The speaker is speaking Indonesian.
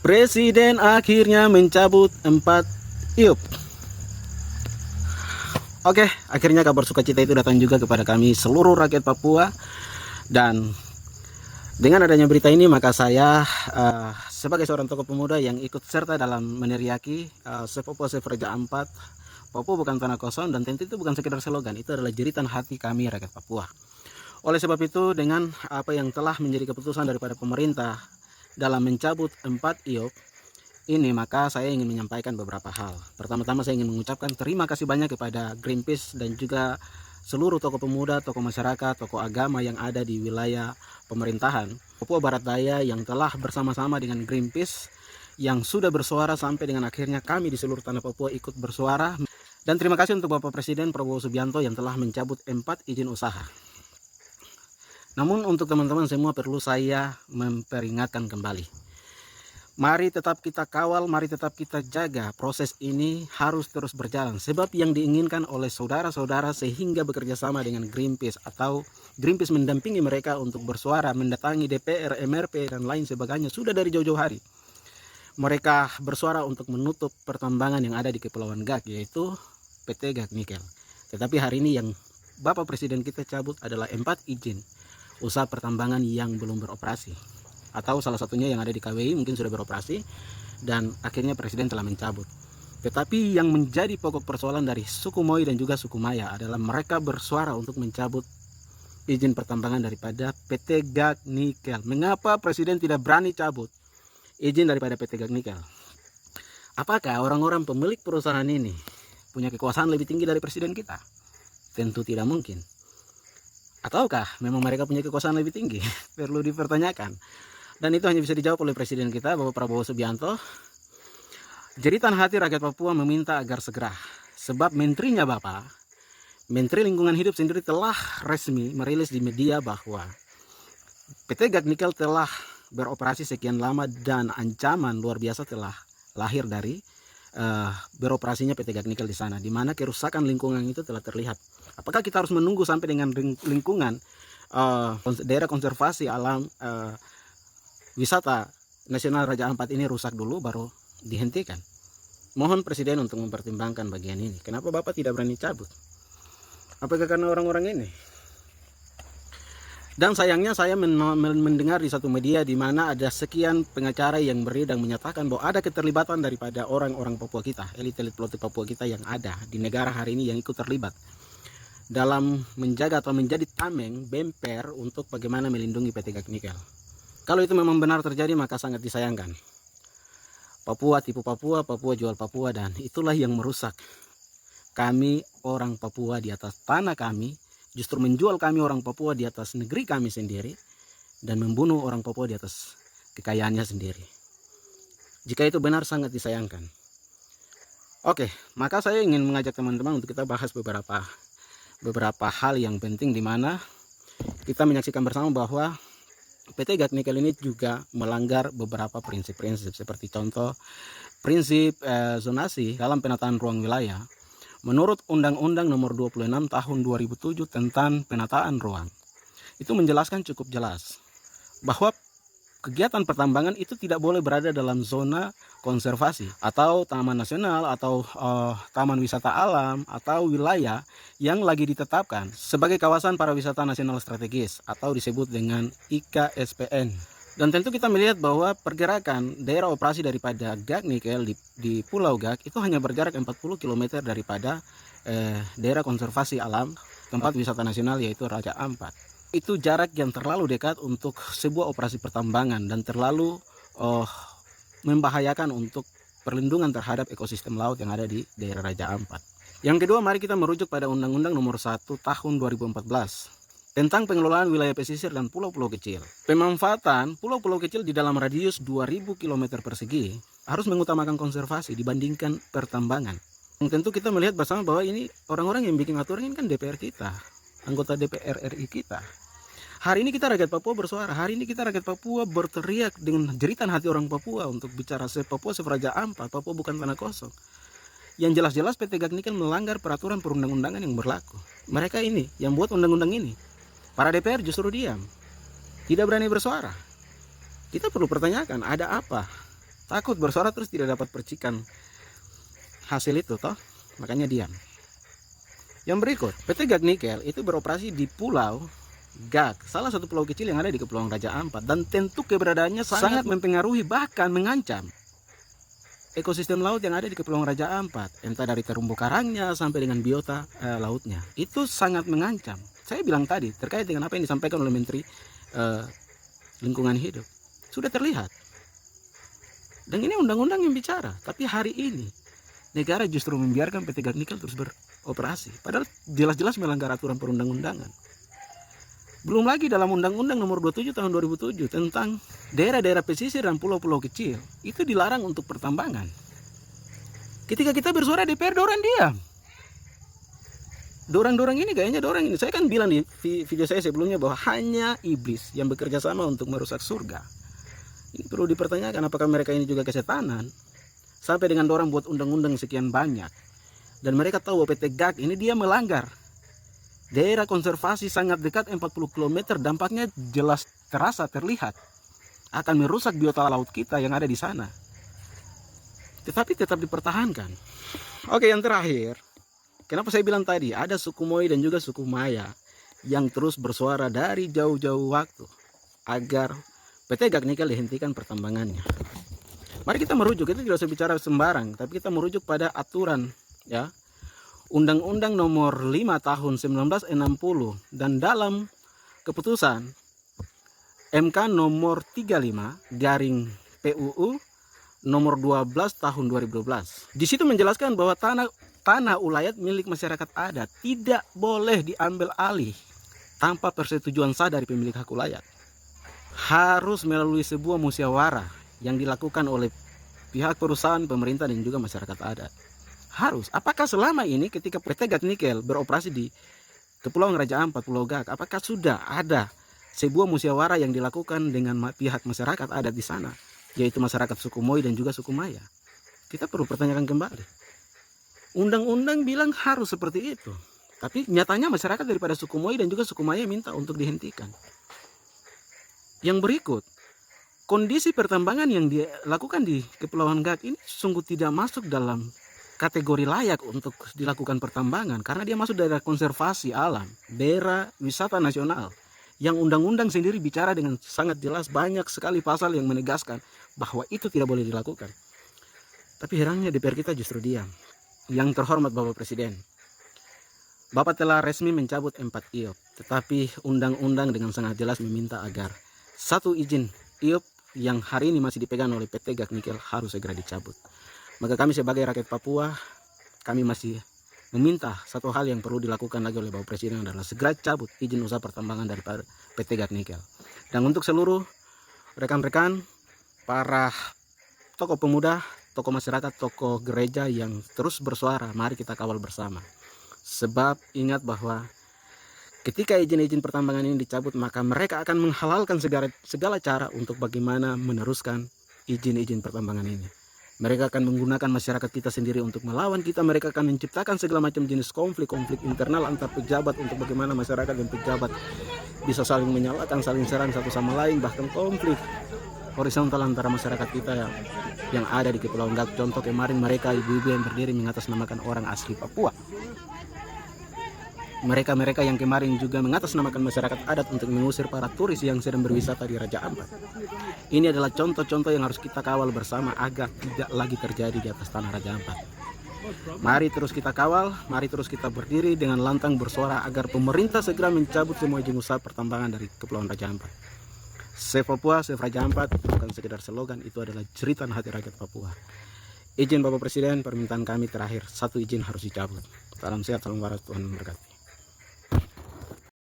Presiden akhirnya mencabut 4 IUP. Oke, akhirnya kabar sukacita itu datang juga kepada kami seluruh rakyat Papua. Dan dengan adanya berita ini, maka saya sebagai seorang tokoh pemuda yang ikut serta dalam meneriaki Save Papua Save Raja Ampat, Papua bukan tanah kosong, dan tentu itu bukan sekedar slogan, itu adalah jeritan hati kami rakyat Papua. Oleh sebab itu, dengan apa yang telah menjadi keputusan daripada pemerintah dalam mencabut 4 IUP ini, maka saya ingin menyampaikan beberapa hal. Pertama-tama saya ingin mengucapkan terima kasih banyak kepada Greenpeace dan juga seluruh tokoh pemuda, tokoh masyarakat, tokoh agama yang ada di wilayah pemerintahan Papua Barat Daya yang telah bersama-sama dengan Greenpeace yang sudah bersuara sampai dengan akhirnya kami di seluruh tanah Papua ikut bersuara. Dan terima kasih untuk Bapak Presiden Prabowo Subianto yang telah mencabut 4 izin usaha. Namun untuk teman-teman semua perlu saya memperingatkan kembali. Mari tetap kita kawal, mari tetap kita jaga. Proses ini harus terus berjalan. Sebab yang diinginkan oleh saudara-saudara sehingga bekerja sama dengan Greenpeace atau Greenpeace mendampingi mereka untuk bersuara, mendatangi DPR, MRP, dan lain sebagainya sudah dari jauh-jauh hari. Mereka bersuara untuk menutup pertambangan yang ada di Kepulauan Gag, yaitu PT Gag Nikel. Tetapi hari ini yang Bapak Presiden kita cabut adalah 4 izin usaha pertambangan yang belum beroperasi, atau salah satunya yang ada di KWI mungkin sudah beroperasi dan akhirnya Presiden telah mencabut. Tetapi yang menjadi pokok persoalan dari suku Moi dan juga suku Maya adalah mereka bersuara untuk mencabut izin pertambangan daripada PT Gag Nikel. Mengapa Presiden tidak berani cabut izin daripada PT Gag Nikel? Apakah orang-orang pemilik perusahaan ini punya kekuasaan lebih tinggi dari Presiden kita? Tentu tidak mungkin. Ataukah memang mereka punya kekuasaan lebih tinggi? Perlu dipertanyakan. Dan itu hanya bisa dijawab oleh Presiden kita, Bapak Prabowo Subianto. Jeritan hati rakyat Papua meminta agar segera. Sebab menterinya Bapak, Menteri Lingkungan Hidup sendiri telah resmi merilis di media bahwa PT Gag Nikel telah beroperasi sekian lama dan ancaman luar biasa telah lahir dari beroperasinya PT Gag Nikel di sana, di mana kerusakan lingkungan itu telah terlihat. Apakah kita harus menunggu sampai dengan lingkungan daerah konservasi alam wisata nasional Raja Ampat ini rusak dulu baru dihentikan? Mohon Presiden untuk mempertimbangkan bagian ini. Kenapa Bapak tidak berani cabut? Apakah karena orang-orang ini? Dan sayangnya saya mendengar di satu media di mana ada sekian pengacara yang beredar menyatakan bahwa ada keterlibatan daripada orang-orang Papua kita, elit-elit politik Papua kita yang ada di negara hari ini yang ikut terlibat dalam menjaga atau menjadi tameng, bemper untuk bagaimana melindungi PT Gag Nikel. Kalau itu memang benar terjadi, maka sangat disayangkan. Papua tipu Papua, Papua jual Papua, dan itulah yang merusak kami orang Papua di atas tanah kami. Justru menjual kami orang Papua di atas negeri kami sendiri dan membunuh orang Papua di atas kekayaannya sendiri. Jika itu benar, sangat disayangkan. Oke, maka saya ingin mengajak teman-teman untuk kita bahas beberapa hal yang penting, di mana kita menyaksikan bersama bahwa PT Gag Nikel ini juga melanggar beberapa prinsip-prinsip, seperti contoh prinsip zonasi dalam penataan ruang wilayah. Menurut Undang-Undang Nomor 26 Tahun 2007 tentang penataan ruang, itu menjelaskan cukup jelas bahwa kegiatan pertambangan itu tidak boleh berada dalam zona konservasi atau taman nasional atau taman wisata alam atau wilayah yang lagi ditetapkan sebagai kawasan pariwisata nasional strategis atau disebut dengan IKSPN. Dan tentu kita melihat bahwa pergerakan daerah operasi daripada Gag Nikel di Pulau Gag itu hanya berjarak 40 km daripada daerah konservasi alam tempat wisata nasional yaitu Raja Ampat. Itu jarak yang terlalu dekat untuk sebuah operasi pertambangan dan terlalu membahayakan untuk perlindungan terhadap ekosistem laut yang ada di daerah Raja Ampat. Yang kedua, mari kita merujuk pada Undang-Undang Nomor 1 Tahun 2014 tentang pengelolaan wilayah pesisir dan pulau-pulau kecil. Pemanfaatan pulau-pulau kecil di dalam radius 2000 km persegi harus mengutamakan konservasi dibandingkan pertambangan. Yang tentu kita melihat bersama bahwa ini orang-orang yang bikin aturan ini kan DPR kita, anggota DPR RI kita. Hari ini kita rakyat Papua bersuara, hari ini kita rakyat Papua berteriak dengan jeritan hati orang Papua untuk bicara Save Papua Save Raja Ampat, Papua bukan tanah kosong. Yang jelas-jelas PT Gag Nikel melanggar peraturan perundang-undangan yang berlaku. Mereka ini yang buat undang-undang ini. Para DPR justru diam, tidak berani bersuara. Kita perlu pertanyakan, ada apa? takut bersuara terus tidak dapat percikan hasil itu toh, makanya diam. Yang berikut, PT Gag Nikel itu beroperasi di Pulau Gag, salah satu pulau kecil yang ada di Kepulauan Raja Ampat, dan tentu keberadaannya sangat mempengaruhi bahkan mengancam ekosistem laut yang ada di Kepulauan Raja Ampat, entah dari terumbu karangnya sampai dengan biota lautnya. Itu sangat mengancam. Saya bilang tadi terkait dengan apa yang disampaikan oleh Menteri Lingkungan Hidup. Sudah terlihat. Dan ini undang-undang yang bicara. Tapi hari ini negara justru membiarkan PT Gag Nikel terus beroperasi. Padahal jelas-jelas melanggar aturan perundang-undangan. Belum lagi dalam Undang-Undang Nomor 27 Tahun 2007 tentang daerah-daerah pesisir dan pulau-pulau kecil itu dilarang untuk pertambangan. Ketika kita bersuara DPR, dorang diam. Dorang-dorang ini kayaknya dorang ini. Saya kan bilang di video saya sebelumnya bahwa hanya iblis yang bekerja sama untuk merusak surga. Ini perlu dipertanyakan apakah mereka ini juga kesetanan. Sampai dengan dorang buat undang-undang sekian banyak. Dan mereka tahu bahwa PT Gag ini dia melanggar. Daerah konservasi sangat dekat 40 km, dampaknya jelas terasa terlihat. Akan merusak biota laut kita yang ada di sana. Tetapi tetap dipertahankan. Oke, yang terakhir. Kenapa saya bilang tadi ada suku Moi dan juga suku Maya yang terus bersuara dari jauh-jauh waktu agar PT Gag Nikel dihentikan pertambangannya. Mari kita merujuk, kita tidak usah bicara sembarang, tapi kita merujuk pada aturan ya. Undang-Undang Nomor 5 Tahun 1960 dan dalam keputusan MK Nomor 35 garing PUU Nomor 12 Tahun 2012. Di situ menjelaskan bahwa tanah ulayat milik masyarakat adat tidak boleh diambil alih tanpa persetujuan sah dari pemilik hak ulayat. Harus melalui sebuah musyawarah yang dilakukan oleh pihak perusahaan, pemerintah dan juga masyarakat adat. Harus. Apakah selama ini ketika PT Gag Nikel beroperasi di Kepulauan Raja Ampat, Pulau Gag, apakah sudah ada sebuah musyawarah yang dilakukan dengan pihak masyarakat adat di sana, yaitu masyarakat suku Moi dan juga suku Maya? Kita perlu pertanyakan kembali. Undang-undang bilang harus seperti itu, tapi nyatanya masyarakat daripada suku Moi dan juga suku Maya minta untuk dihentikan. Yang berikut, kondisi pertambangan yang dilakukan di Kepulauan Gag ini sungguh tidak masuk dalam kategori layak untuk dilakukan pertambangan karena dia masuk daerah konservasi alam, daerah wisata nasional yang undang-undang sendiri bicara dengan sangat jelas, banyak sekali pasal yang menegaskan bahwa itu tidak boleh dilakukan. Tapi herannya DPR kita justru diam. Yang terhormat Bapak Presiden, Bapak telah resmi mencabut 4 IOP, tetapi undang-undang dengan sangat jelas meminta agar satu izin IOP yang hari ini masih dipegang oleh PT Gag Nikel harus segera dicabut. Maka kami sebagai rakyat Papua, kami masih meminta satu hal yang perlu dilakukan lagi oleh Bapak Presiden adalah segera cabut izin usaha pertambangan dari PT Gag Nikel. Dan untuk seluruh rekan-rekan, para tokoh pemuda, tokoh masyarakat, tokoh gereja yang terus bersuara, mari kita kawal bersama. Sebab ingat bahwa ketika izin-izin pertambangan ini dicabut, maka mereka akan menghalalkan segala cara untuk bagaimana meneruskan izin-izin pertambangan ini. Mereka akan menggunakan masyarakat kita sendiri untuk melawan kita. Mereka akan menciptakan segala macam jenis konflik internal antar pejabat untuk bagaimana masyarakat dan pejabat bisa saling menyalahkan, saling serang satu sama lain, bahkan konflik horizontal antara masyarakat kita yang ada di Kepulauan Gag. Contoh kemarin mereka ibu-ibu yang berdiri mengatasnamakan orang asli Papua. Mereka yang kemarin juga mengatasnamakan masyarakat adat untuk mengusir para turis yang sedang berwisata di Raja Ampat. Ini adalah contoh-contoh yang harus kita kawal bersama agar tidak lagi terjadi di atas tanah Raja Ampat. Mari terus kita kawal, mari terus kita berdiri dengan lantang bersuara agar pemerintah segera mencabut semua izin usaha pertambangan dari Kepulauan Raja Ampat. Save Papua, Save Raja Ampat bukan sekedar slogan, itu adalah jeritan hati rakyat Papua. Izin Bapak Presiden, permintaan kami terakhir, satu izin harus dicabut. Salam sehat, salam waras, Tuhan memberkati.